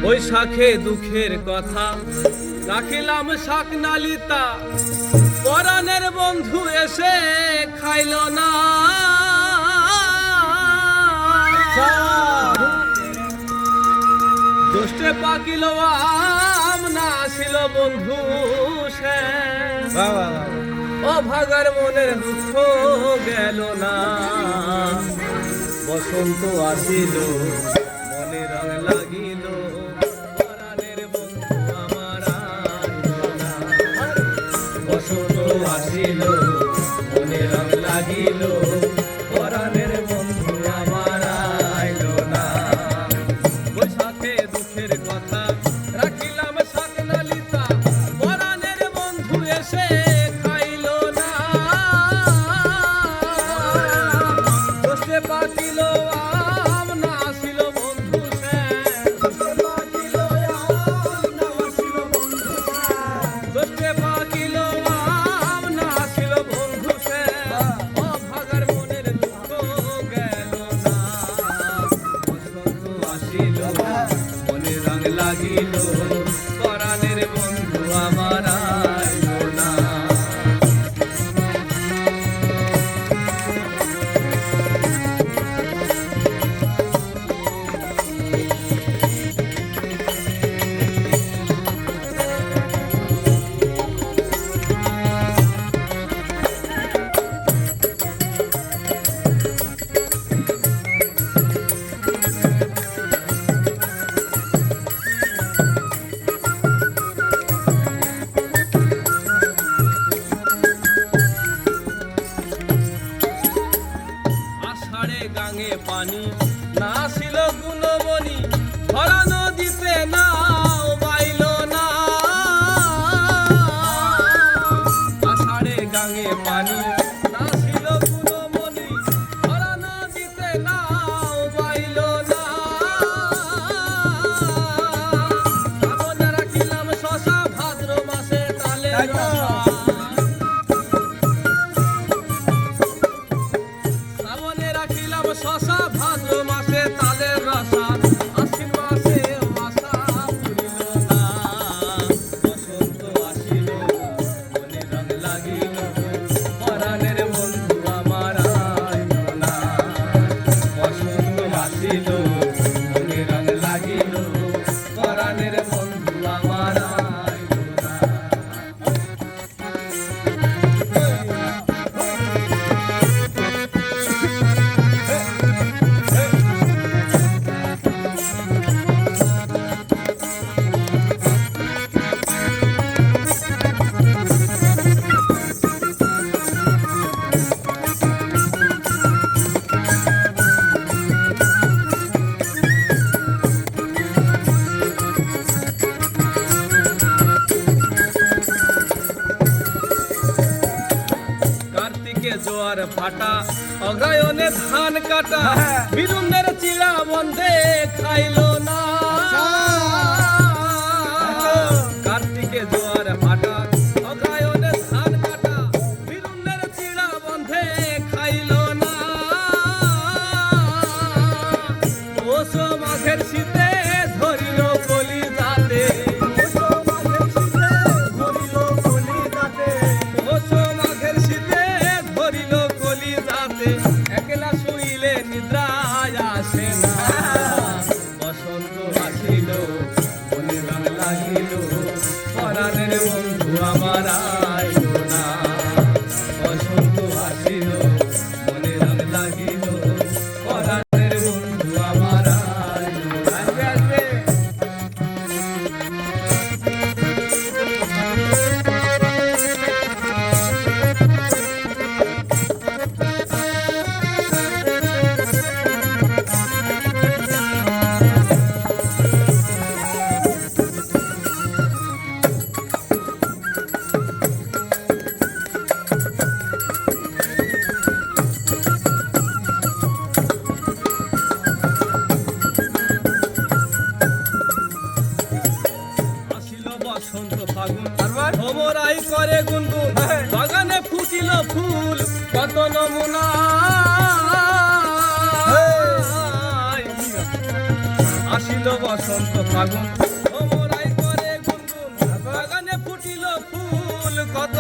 বৈশাখে দুঃখের কথা রাখিলাম শাক নালিতা, পরাণের বন্ধু এসে খাইল না। দুষ্টে পাকিল আম না আসিল বন্ধু সে, ও ভাগার মনের দুঃখ গেল না। বসন্ত আসিল মনে রং লাগিল, পরাণের বন্ধু আমার আইলো না। বসন্ত আসিল মনে রং লাগিল, পরাণের বন্ধু আমার আইলো না। বৈশাখে দুঃখের কথা রাখিলাম শাক নালিতা, পরাণের বন্ধু এসে খাইল না। দোষে পাকিল আম না আসিল বন্ধু সে, দোষে পাকিল আম না আসিল বন্ধু সে, ও ভাগার মনের দুঃখ গেল না। বসন্ত আসিল মনে রং লাগিল, পরাণের বন্ধু আমার আইলো না। আষাঢ়ে গাঙে পানি না ছিল গুণমণি, ধরা নদীতে নাও বাইল না। আষাঢ়ে গাঙে পানি না ছিল গুণমণি, ধরা নদীতে নাও বাইল না। শ্রাবণে রাখিলাম শশা, ভাদ্র মাসে তালে রসা। শ্রাবণে রাখিলাম শশা, ভাদ্র মাসে তালের রসা। আশ্বিন মাসে আশা পুরিল না। বসন্ত আসিল মনে রং লাগিল, পরাণের বন্ধু আমার আইলো না। বসন্ত আসিল মনে রং লাগিল, পরাণের বন্ধু আমার আইলো না। কার্তিকে জোয়ার ফাটা, অগ্রায়ণে ধান কাটা, বিরুনের চিড়া বন্ধে খাইল না। কার্তিকে জোয়ার ফাটা, অগ্রায়ণে ধান কাটা, বিরুনের চিড়া বন্ধে খাইল না। পৌষ মাঘের শীতে ধরিল কলি দাঁতে, পৌষ মাঘের শীতে ধরিল কলি দাঁতে, একলা শুইলে নিদ্রায় আসে না। বসন্ত আসিল মনে রং লাগিল, পরাণের বন্ধু আমার আইলো না। বসন্ত আসিল মনে রং লাগিল, পরাণের বন্ধু আমার আইলো না। আসবে আসবে। আসিল বসন্ত ফাগুন, ভ্রমরাই করে গুনগুন, বাগানে ফুটিল ফুল কত নমুনা। আসিল বসন্ত ফাগুন ভ্রমরাই করে গুনগুন বাগানে ফুটিল ফুল কত